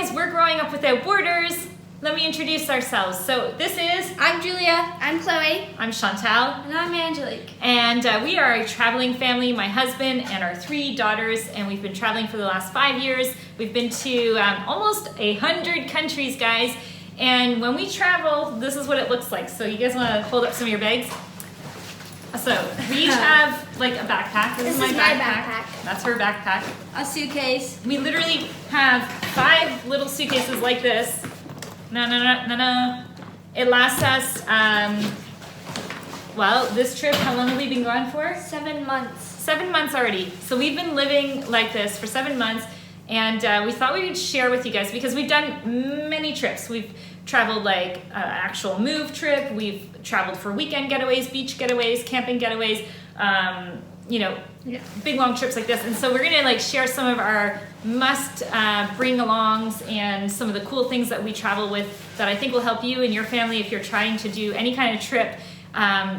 guys, we're Growing Up Without Borders. Let me introduce ourselves. So this is... I'm Julia. I'm Chloe. I'm Chantal. And I'm Angelique. And we are a traveling family, my husband and our 3 daughters, and we've been traveling for the last 5 years. We've been to almost 100 countries, guys. And when we travel, this is what it looks like. So you guys want to hold up some of your bags? So we each have like a backpack. This is my backpack. That's her backpack. A suitcase. We literally have 5 little suitcases like this. No. It lasts us, well, this trip, how long have we been gone for? 7 months. 7 months already. So we've been living like this for 7 months, and we thought we would share with you guys because we've done many trips. We've traveled like an actual move trip. We've traveled for weekend getaways, beach getaways, camping getaways, big long trips like this. And so we're gonna like share some of our must bring alongs and some of the cool things that we travel with that I think will help you and your family if you're trying to do any kind of trip,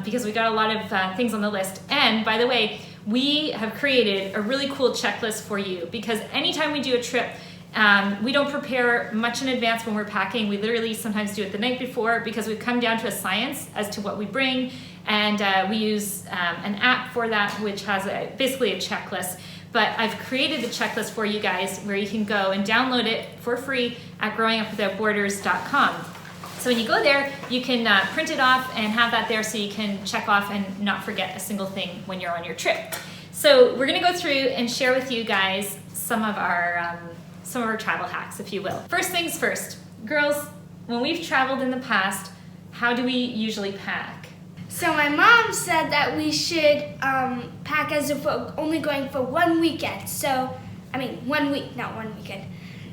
because we got a lot of things on the list. And by the way, we have created a really cool checklist for you because anytime we do a trip, we don't prepare much in advance when we're packing. We literally sometimes do it the night before because we've come down to a science as to what we bring, and we use an app for that which has basically a checklist. But I've created the checklist for you guys where you can go and download it for free at growingupwithoutborders.com. So when you go there, you can print it off and have that there so you can check off and not forget a single thing when you're on your trip. So we're gonna go through and share with you guys some of our travel hacks, if you will. First things first, girls, when we've traveled in the past, how do we usually pack? So my mom said that we should pack as if we're only going for 1 weekend. 1 week, not 1 weekend.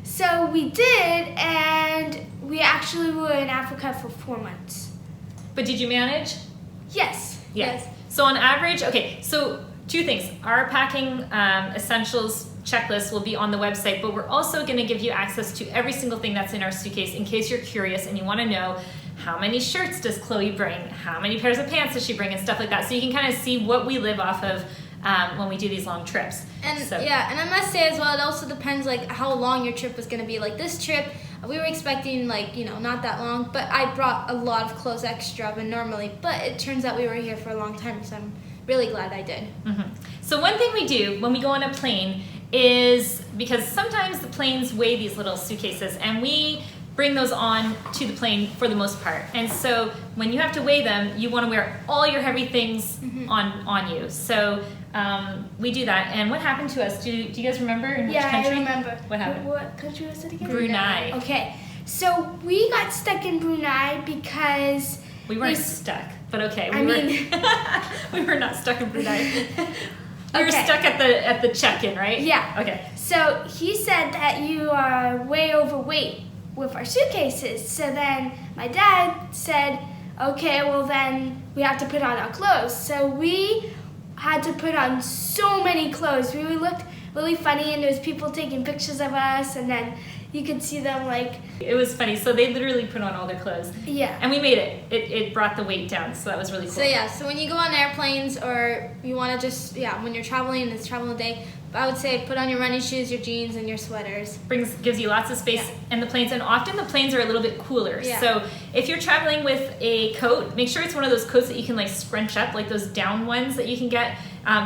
So we did, and we actually were in Africa for 4 months. But did you manage? Yes. Yes. So on average, okay, so 2 things. Our packing essentials checklist will be on the website, but we're also going to give you access to every single thing that's in our suitcase in case you're curious and you want to know how many shirts does Chloe bring, how many pairs of pants does she bring, and stuff like that. So you can kind of see what we live off of when we do these long trips. And yeah, and I must say as well, it also depends like how long your trip was going to be. Like this trip, we were expecting not that long, but I brought a lot of clothes extra than normally, but it turns out we were here for a long time, so I'm really glad I did. Mm-hmm. So one thing we do when we go on a plane is, because sometimes the planes weigh these little suitcases, and we bring those on to the plane for the most part. And so when you have to weigh them, you want to wear all your heavy things on you. So we do that. And what happened to us? Do you guys remember in which country? Yeah, I remember. What happened? What country was it again? Brunei. Okay, so we got stuck in Brunei because... We weren't stuck, but okay. We were not stuck in Brunei. We were stuck at the check-in, right? Yeah. Okay. So he said that you are way overweight with our suitcases. So then my dad said, okay, well then we have to put on our clothes. So we had to put on so many clothes. We looked really funny, and there was people taking pictures of us, and then you could see them like... It was funny. So they literally put on all their clothes. Yeah. And we made it. It brought the weight down, so that was really cool. So yeah, so when you go on airplanes or you want to just, when you're traveling and it's traveling day, I would say put on your running shoes, your jeans, and your sweaters. Gives you lots of space in the planes, and often the planes are a little bit cooler. Yeah. So if you're traveling with a coat, make sure it's one of those coats that you can like scrunch up, like those down ones that you can get.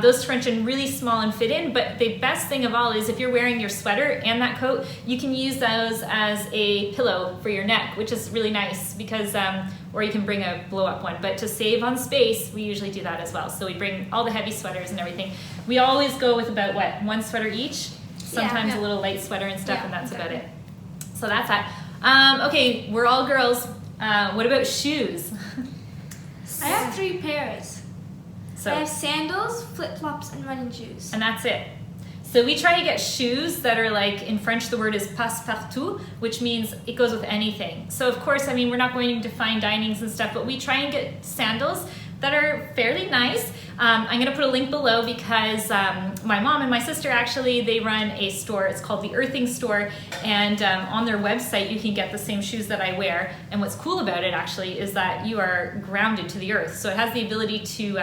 Those scrunch in really small and fit in, but the best thing of all is if you're wearing your sweater and that coat, you can use those as a pillow for your neck, which is really nice because, or you can bring a blow up one, but to save on space, we usually do that as well. So we bring all the heavy sweaters and everything. We always go with about 1 sweater each, sometimes a little light sweater and stuff, and that's about it. So that's that. Okay, we're all girls. What about shoes? I have 3 pairs. So, I have sandals, flip-flops, and running shoes. And that's it. So we try to get shoes that are like, in French the word is passe-partout, which means it goes with anything. So of course, we're not going to fine dinings and stuff, but we try and get sandals that are fairly nice. I'm gonna put a link below because my mom and my sister actually, they run a store. It's called the Earthing Store, and on their website you can get the same shoes that I wear. And what's cool about it actually is that you are grounded to the earth. So it has the ability to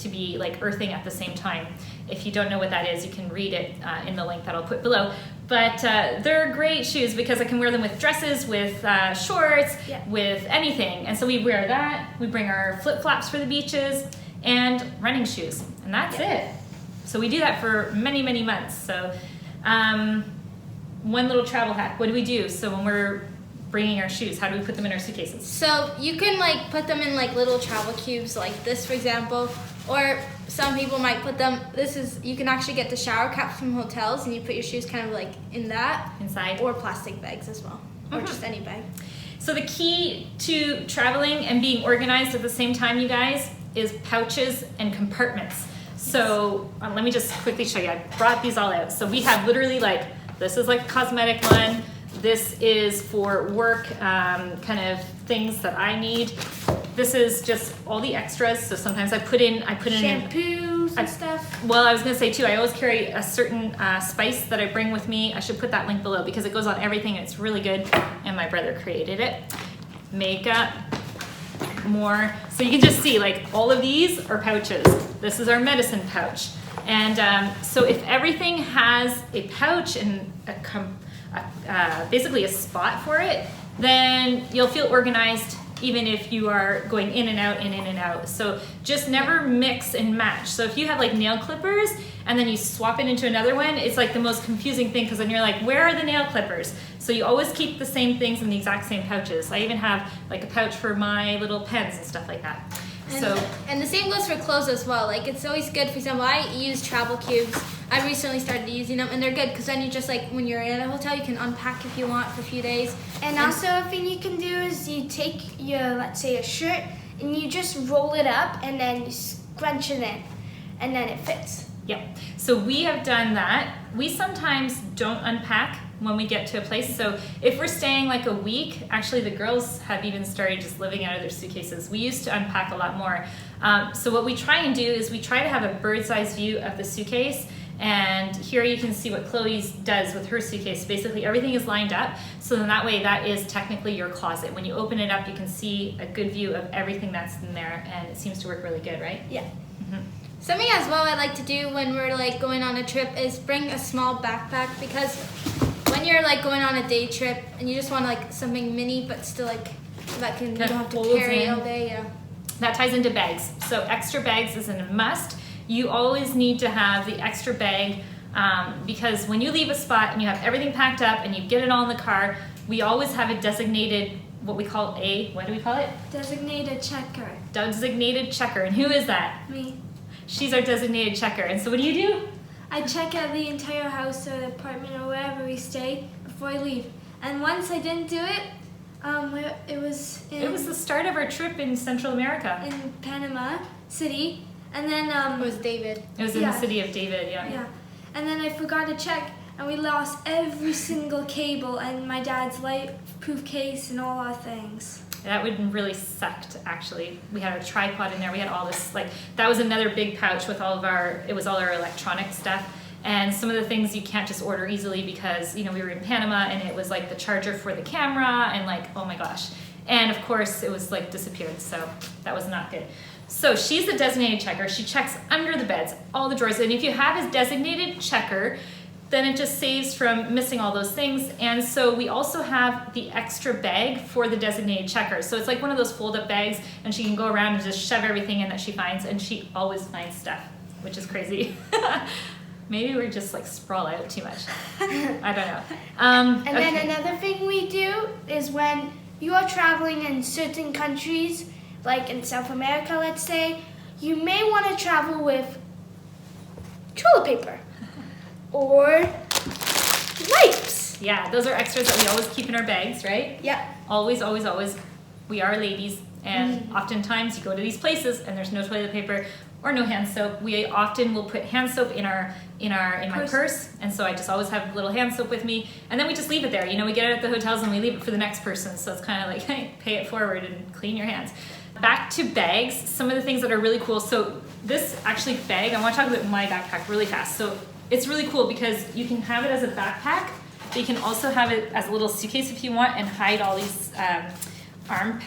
be like earthing at the same time. If you don't know what that is, you can read it in the link that I'll put below. But they're great shoes because I can wear them with dresses, with shorts, with anything. And so we wear that. We bring our flip-flops for the beaches and running shoes. And that's it. So we do that for many, many months. So one little travel hack. What do we do? So when we're bringing our shoes, how do we put them in our suitcases? So you can like put them in like little travel cubes like this, for example, or some people might put them, you can actually get the shower caps from hotels and you put your shoes kind of like in that. Inside. Or plastic bags as well, or just any bag. So the key to traveling and being organized at the same time, you guys, is pouches and compartments. So let me just quickly show you. I brought these all out. So we have literally like, this is like a cosmetic one. This is for work, kind of things that I need. This is just all the extras. So sometimes I put in shampoos and stuff. Well, I was gonna say too, I always carry a certain spice that I bring with me. I should put that link below because it goes on everything and it's really good. And my brother created it. Makeup, more. So you can just see like all of these are pouches. This is our medicine pouch. And so if everything has a pouch and basically a spot for it, then you'll feel organized even if you are going in and out and in and out. So just never mix and match. So if you have like nail clippers and then you swap it into another one, it's like the most confusing thing because then you're like, where are the nail clippers? So you always keep the same things in the exact same pouches. I even have like a pouch for my little pens and stuff like that. And the same goes for clothes as well. Like it's always good. For example, I use travel cubes. I recently started using them, and they're good because then you just like when you're in a hotel, you can unpack if you want for a few days. And also, a thing you can do is you take your, let's say, a shirt, and you just roll it up, and then you scrunch it in, and then it fits. Yep. So we have done that. We sometimes don't unpack when we get to a place. So if we're staying like a week, actually the girls have even started just living out of their suitcases. We used to unpack a lot more. So what we try and do is we try to have a bird's eye view of the suitcase. And here you can see what Chloe does with her suitcase. Basically everything is lined up. So then that way that is technically your closet. When you open it up, you can see a good view of everything that's in there. And it seems to work really good, right? Yeah. Mm-hmm. Something as well I like to do when we're like going on a trip is bring a small backpack, because when you're like going on a day trip and you just want like something mini but still like that you don't have to carry all day. That ties into bags. So extra bags is a must. You always need to have the extra bag because when you leave a spot and you have everything packed up and you get it all in the car, we always have a designated, what do we call it? Designated checker. Designated checker. And who is that? Me. She's our designated checker. And so what do? I check out the entire house or the apartment or wherever we stay before I leave. And once I didn't do it, it was the start of our trip in Central America. In Panama City. And then it was David. It was in the city of David, yeah. Yeah. And then I forgot to check and we lost every single cable and my dad's Lifeproof case and all our things. That would really sucked, actually. We had a tripod in there. We had all this, like, that was another big pouch with all our electronic stuff. And some of the things you can't just order easily because, we were in Panama and it was like the charger for the camera and like, oh my gosh. And of course it was like disappeared. So that was not good. So she's the designated checker. She checks under the beds, all the drawers. And if you have a designated checker, then it just saves from missing all those things. And so we also have the extra bag for the designated checker. So it's like one of those fold-up bags, and she can go around and just shove everything in that she finds, and she always finds stuff, which is crazy. Maybe we're just like sprawl out too much. I don't know. And then another thing we do is when you are traveling in certain countries, like in South America, let's say, you may want to travel with toilet paper. Or wipes. Yeah, those are extras that we always keep in our bags, right? Yeah. Always, always, always. We are ladies, and oftentimes you go to these places and there's no toilet paper or no hand soap. We often will put hand soap in my purse, and so I just always have a little hand soap with me, and then we just leave it there. We get it at the hotels and we leave it for the next person, so it's kind of like, hey, pay it forward and clean your hands. Back to bags, some of the things that are really cool. So this actually bag, I want to talk about my backpack really fast. So it's really cool because you can have it as a backpack, but you can also have it as a little suitcase if you want and hide all these arm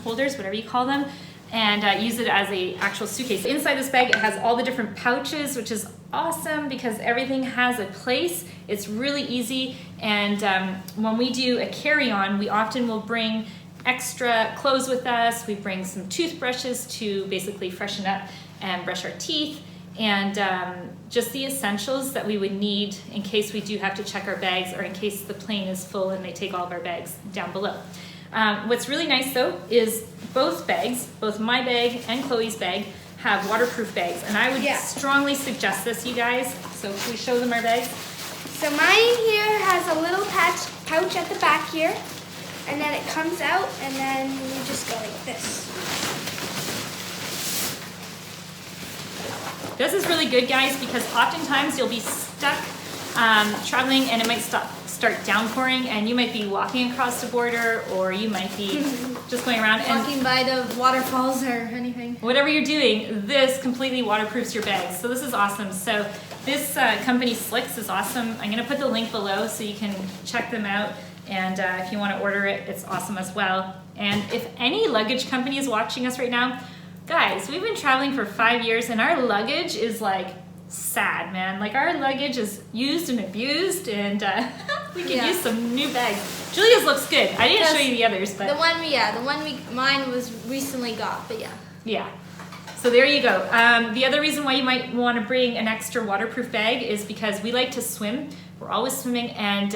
holders, whatever you call them. and use it as a actual suitcase. Inside this bag, it has all the different pouches, which is awesome because everything has a place. It's really easy, and when we do a carry-on, we often will bring extra clothes with us. We bring some toothbrushes to basically freshen up and brush our teeth, and just the essentials that we would need in case we do have to check our bags or in case the plane is full and they take all of our bags down below. What's really nice though is both bags, both my bag and Chloe's bag, have waterproof bags, and I would strongly suggest this, you guys. So can we show them our bags? So mine here has a little pouch at the back here, and then it comes out, and then we just go like this. This is really good, guys, because oftentimes you'll be stuck traveling and it might start downpouring, and you might be walking across the border, or you might be just going around and Walking by the waterfalls or anything. whatever you're doing, this completely waterproofs your bags. So this is awesome. So this company Slicks is awesome. I'm gonna put the link below so you can check them out, and if you want to order it, it's awesome as well. And if any luggage company is watching us right now, guys, we've been traveling for 5 years and our luggage is like sad, man. Like our luggage is used and abused, and we could use some new bags. Julia's looks good. I didn't show you the others, but mine was recently got, but yeah. So there you go. The other reason why you might want to bring an extra waterproof bag is because we like to swim. We're always swimming, and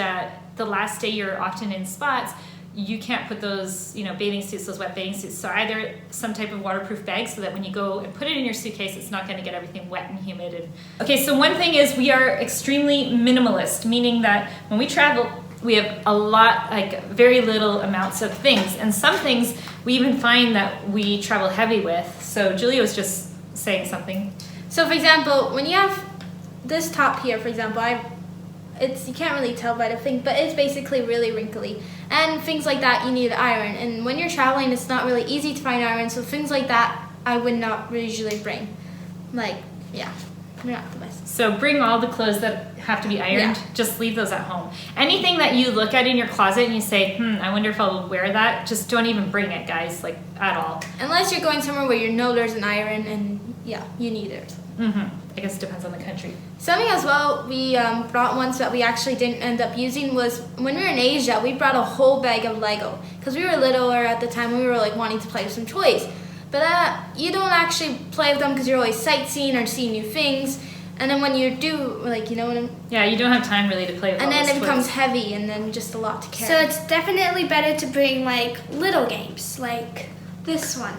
the last day you're often in spots, you can't put those, bathing suits, those wet bathing suits. So either some type of waterproof bag so that when you go and put it in your suitcase, it's not going to get everything wet and humid. Okay, so one thing is we are extremely minimalist, meaning that when we travel, we have a lot, like very little amounts of things. And some things we even find that we travel heavy with. So Julia was just saying something. So for example, when you have this top here, for example, you can't really tell by the thing, but it's basically really wrinkly. And things like that you need to iron. And when you're traveling, it's not really easy to find iron, so things like that I would not usually bring. They're not the best. So bring all the clothes that have to be ironed. Just leave those at home. Anything that you look at in your closet and you say, I wonder if I'll wear that, just don't even bring it, guys, like at all. Unless you're going somewhere where you know there's an iron, and you need it. I guess it depends on the country. Something as well we brought once that we actually didn't end up using was when we were in Asia, we brought a whole bag of Lego because we were littler at the time. We were like wanting to play with some toys, but you don't actually play with them because you're always sightseeing or seeing new things. And then when you do, you don't have time really to play with. And all then those it toys. becomes heavy, and then just a lot to carry. So it's definitely better to bring like little games, like This one.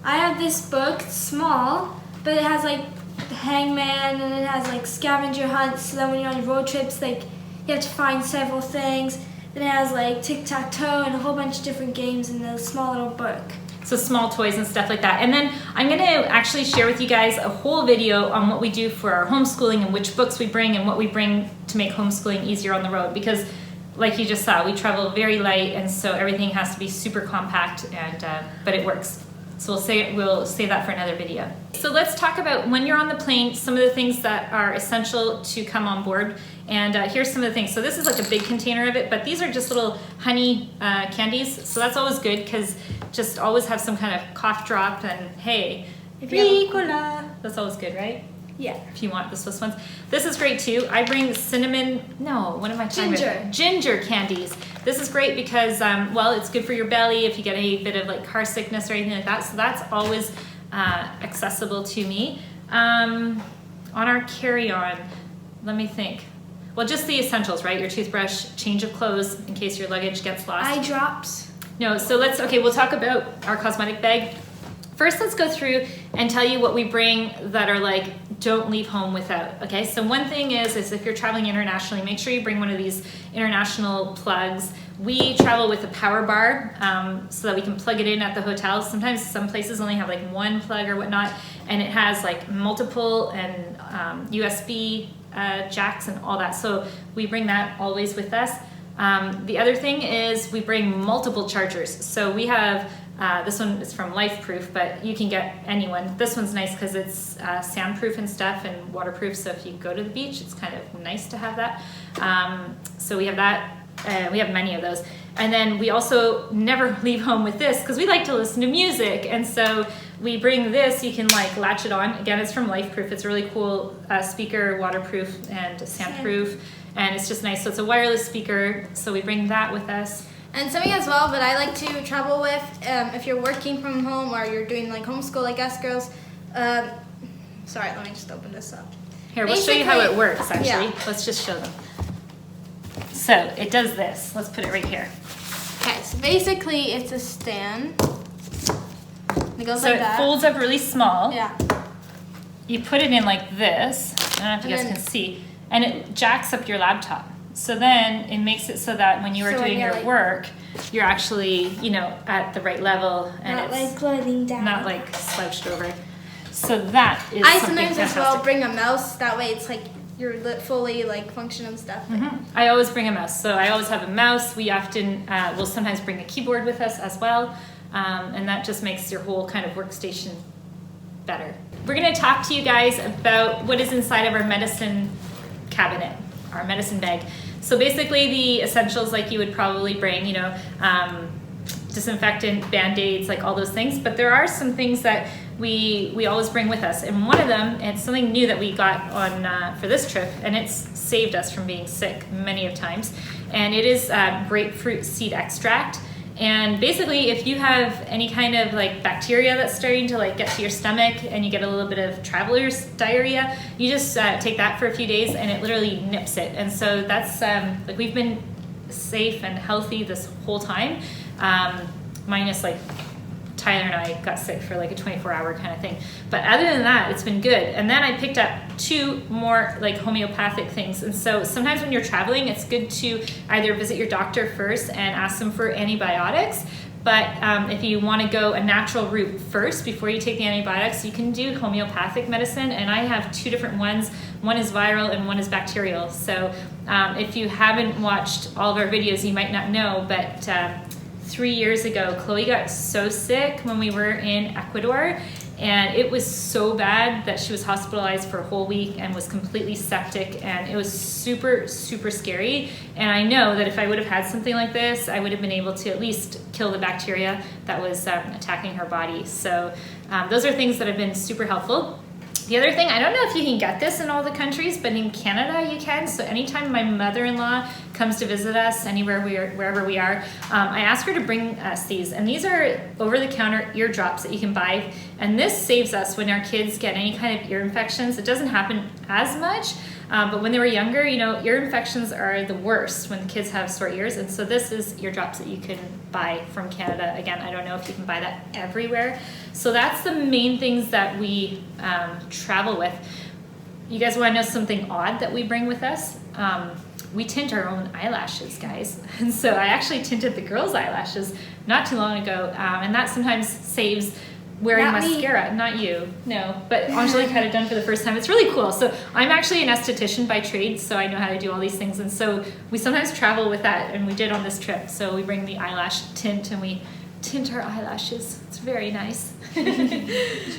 I have this book, it's small, but it has like the hangman, and it has like scavenger hunts, so that when you're on road trips, like you have to find several things. Then it has like tic-tac-toe and a whole bunch of different games in a small little book. So small toys and stuff like that. And then I'm going to actually share with you guys a whole video on what we do for our homeschooling and which books we bring and what we bring to make homeschooling easier on the road. Because like you just saw, we travel very light, and so everything has to be super compact, and but it works. So we'll save that for another video. So let's talk about when you're on the plane, some of the things that are essential to come on board. And here's some of the things. So this is like a big container of it, but these are just little honey candies. So that's always good because just always have some kind of cough drop, and hey, Ricola. That's always good, right? Yeah. If you want the Swiss ones. This is great too. I bring ginger candies. This is great because, it's good for your belly if you get a bit of like car sickness or anything like that. So that's always accessible to me. On our carry-on, let me think. Well, just the essentials, right? Your toothbrush, change of clothes in case your luggage gets lost. eye drops. No, so we'll talk about our cosmetic bag. First, let's go through and tell you what we bring that are like, don't leave home without, okay? So one thing is if you're traveling internationally, make sure you bring one of these international plugs. We travel with a power bar so that we can plug it in at the hotel. Sometimes some places only have like one plug or whatnot, and it has like multiple and USB jacks and all that. So we bring that always with us. The other thing is we bring multiple chargers. So we have, this one is from Lifeproof, but you can get any one. This one's nice because it's sandproof and stuff and waterproof. So if you go to the beach, it's kind of nice to have that. So we have that. We have many of those. And then we also never leave home with this because we like to listen to music. And so we bring this, you can like latch it on. Again, it's from Lifeproof. It's a really cool speaker, waterproof and sandproof. And it's just nice. So it's a wireless speaker. So we bring that with us. And something as well that I like to travel with, if you're working from home or you're doing like homeschool like us girls. Sorry, let me just open this up. Here, we'll show you how it works actually. Yeah. Let's just show them. So it does this. Let's put it right here. Okay, so basically it's a stand. It goes So like it that. folds up really small. Yeah. You put it in like this. I don't know if you guys can see. And it jacks up your laptop. So then it makes it so that when you are So when doing you're, your like- work, you're actually, you know, at the right level and Not it's like gliding down. not like slouched over. So that is I something sometimes as fantastic. well bring a mouse. That way it's like you're fully like functional stuff. I always bring a mouse. So I always have a mouse. We often will sometimes bring a keyboard with us as well. And that just makes your whole kind of workstation better. We're going to talk to you guys about what is inside of our medicine cabinet, our medicine bag. So basically the essentials like you would probably bring, you know, disinfectant, Band-Aids, like all those things. But there are some things that we always bring with us. And one of them, it's something new that we got on for this trip, and it's saved us from being sick many of times. And it is grapefruit seed extract. And basically, if you have any kind of like bacteria that's starting to like get to your stomach and you get a little bit of traveler's diarrhea, you just take that for a few days and it literally nips it. And so that's like we've been safe and healthy this whole time, minus like Tyler and I got sick for like a 24-hour kind of thing. But other than that, it's been good. And then I picked up 2 more like homeopathic things. And so sometimes when you're traveling, it's good to either visit your doctor first and ask them for antibiotics. But if you want to go a natural route first before you take the antibiotics, you can do homeopathic medicine. And I have 2 different ones. One is viral and one is bacterial. So if you haven't watched all of our videos, you might not know, but 3 years ago, Chloe got so sick when we were in Ecuador, and it was so bad that she was hospitalized for a whole week and was completely septic, and it was super, super scary. And I know that if I would have had something like this, I would have been able to at least kill the bacteria that was attacking her body. So those are things that have been super helpful. The other thing, I don't know if you can get this in all the countries, but in Canada you can. So anytime my mother-in-law comes to visit us, wherever we are, I ask her to bring us these. And these are over-the-counter eardrops that you can buy. And this saves us when our kids get any kind of ear infections. It doesn't happen as much, but when they were younger, you know, ear infections are the worst when the kids have sore ears. And so this is eardrops that you can buy from Canada. Again, I don't know if you can buy that everywhere. So that's the main things that we travel with. You guys want to know something odd that we bring with us? We tint our own eyelashes, guys. And so I actually tinted the girls' eyelashes not too long ago, and that sometimes saves wearing Not me. mascara. Not you, no. But Angelique had it done for the first time. It's really cool. So I'm actually an esthetician by trade, so I know how to do all these things. And so we sometimes travel with that, and we did on this trip. So we bring the eyelash tint, and we tint our eyelashes. It's very nice.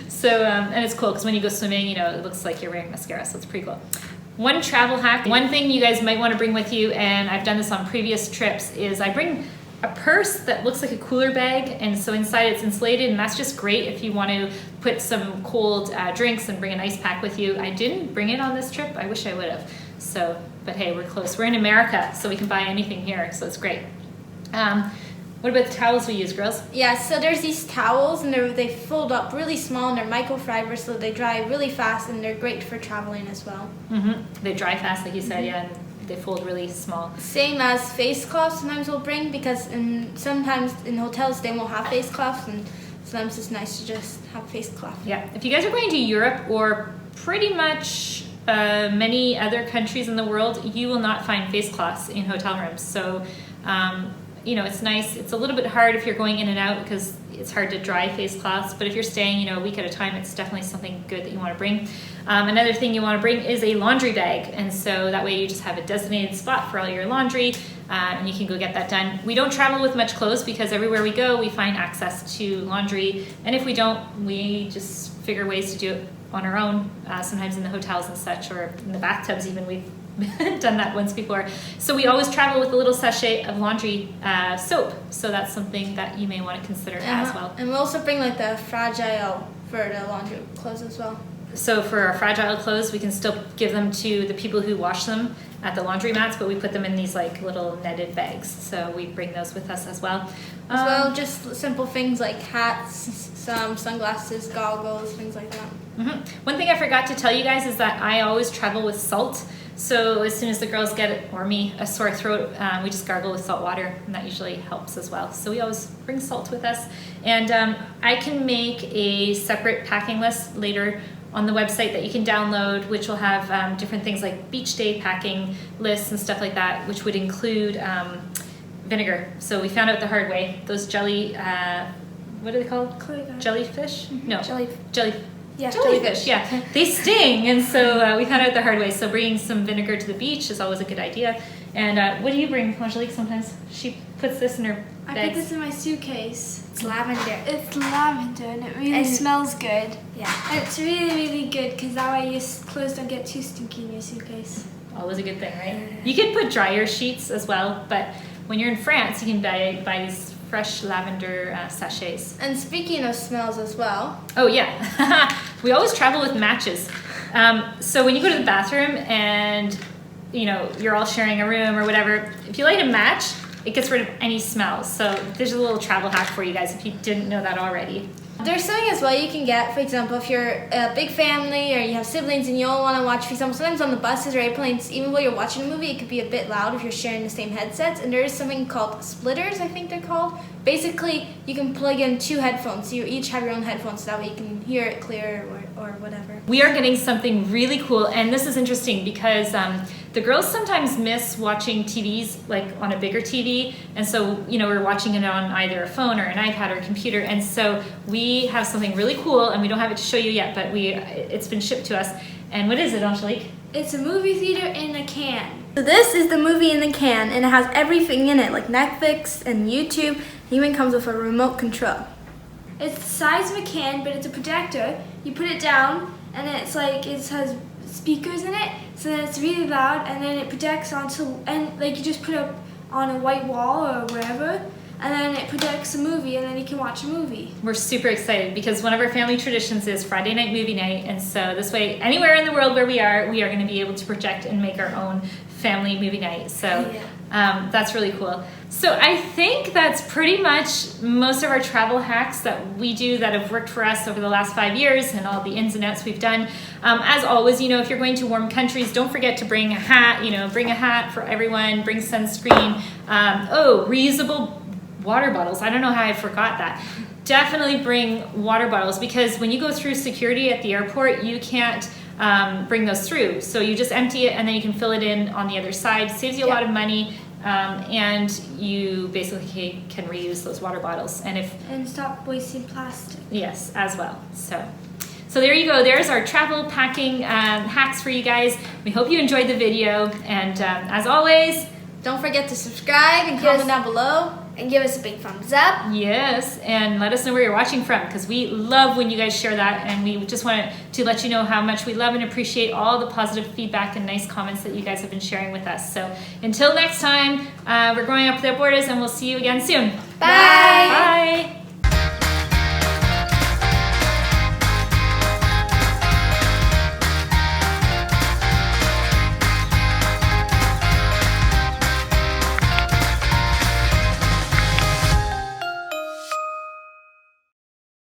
So, and it's cool because when you go swimming, you know, it looks like you're wearing mascara, so it's pretty cool. One travel hack, one thing you guys might want to bring with you, and I've done this on previous trips, is I bring a purse that looks like a cooler bag, and so inside it's insulated, and that's just great if you want to put some cold drinks and bring an ice pack with you. I didn't bring it on this trip. I wish I would have. So, but hey, we're close. We're in America, so we can buy anything here, so it's great. What about the towels we use, girls? Yeah, so there's these towels, and they fold up really small, and they're microfiber, so they dry really fast, and they're great for traveling as well. They dry fast, like you said, yeah, and they fold really small. Same as face cloths sometimes we'll bring, because sometimes in hotels they won't have face cloths, and sometimes it's nice to just have face cloth. Yeah, if you guys are going to Europe or pretty much many other countries in the world, you will not find face cloths in hotel rooms. So, you know, it's nice. It's a little bit hard if you're going in and out because it's hard to dry face cloths, but if you're staying, you know, a week at a time, it's definitely something good that you want to bring. Another thing you want to bring is a laundry bag, and so that way you just have a designated spot for all your laundry, and you can go get that done. We don't travel with much clothes because everywhere we go, we find access to laundry, and if we don't, we just figure ways to do it on our own, sometimes in the hotels and such, or in the bathtubs even. We've done that once before. So we always travel with a little sachet of laundry soap. So that's something that you may want to consider as well. And we'll also bring like the fragile for the laundry clothes as well. So for our fragile clothes, we can still give them to the people who wash them at the laundromats, but we put them in these like little netted bags. So we bring those with us as well. Just simple things like hats, some sunglasses, goggles, things like that. One thing I forgot to tell you guys is that I always travel with salt. So as soon as the girls get, or me, a sore throat, we just gargle with salt water, and that usually helps as well. So we always bring salt with us. And I can make a separate packing list later on the website that you can download, which will have different things like beach day packing lists and stuff like that, which would include vinegar. So we found out the hard way. Those jelly, what are they called? Jellyfish? No. Jellyfish, yeah. They sting, and so we found out the hard way. So bringing some vinegar to the beach is always a good idea. And what do you bring, Angelique, sometimes? She puts this in her bags. I put this in my suitcase. It's lavender. It's lavender and it really smells good. Yeah. And it's really, really good because that way your clothes don't get too stinky in your suitcase. Always a good thing, right? You could put dryer sheets as well, but when you're in France, you can buy these fresh lavender sachets. And speaking of smells as well. Oh yeah, we always travel with matches. So when you go to the bathroom and you're all sharing a room or whatever, if you light a match, it gets rid of any smells. So there's a little travel hack for you guys if you didn't know that already. There's something as well you can get, for example, if you're a big family or you have siblings and you all want to watch, for example, sometimes on the buses or airplanes, even while you're watching a movie, it could be a bit loud if you're sharing the same headsets. And there is something called splitters, I think they're called. Basically, you can plug in 2 headphones, so you each have your own headphones, so that way you can hear it clear or whatever. We are getting something really cool, and this is interesting because the girls sometimes miss watching TVs like on a bigger TV, and so we're watching it on either a phone or an iPad or a computer, and so we have something really cool, and we don't have it to show you yet, but it's been shipped to us. And what is it, Angelique? It's a movie theater in a can. So this is the movie in the can, and it has everything in it, like Netflix and YouTube. It even comes with a remote control. It's the size of a can, but it's a projector. You put it down, and it's like it has speakers in it, so then it's really loud, and then it projects onto, and like you just put it on a white wall or wherever, and then it projects a movie, and then you can watch a movie. We're super excited because one of our family traditions is Friday night movie night, and so this way, anywhere in the world where we are going to be able to project and make our own family movie night. So that's really cool. So I think that's pretty much most of our travel hacks that we do that have worked for us over the last 5 years and all the ins and outs we've done. As always, if you're going to warm countries, don't forget to bring a hat, bring a hat for everyone, bring sunscreen. Reusable water bottles. I don't know how I forgot that. Definitely bring water bottles because when you go through security at the airport, you can't bring those through. So you just empty it and then you can fill it in on the other side. Saves you a lot of money. And you basically can reuse those water bottles. And stop wasting plastic. Yes, as well. So there you go. There's our travel packing hacks for you guys. We hope you enjoyed the video. And as always, don't forget to subscribe and comment down below. And give us a big thumbs up. Yes, and let us know where you're watching from because we love when you guys share that, and we just wanted to let you know how much we love and appreciate all the positive feedback and nice comments that you guys have been sharing with us. So until next time, we're growing up without borders, and we'll see you again soon. Bye. Bye.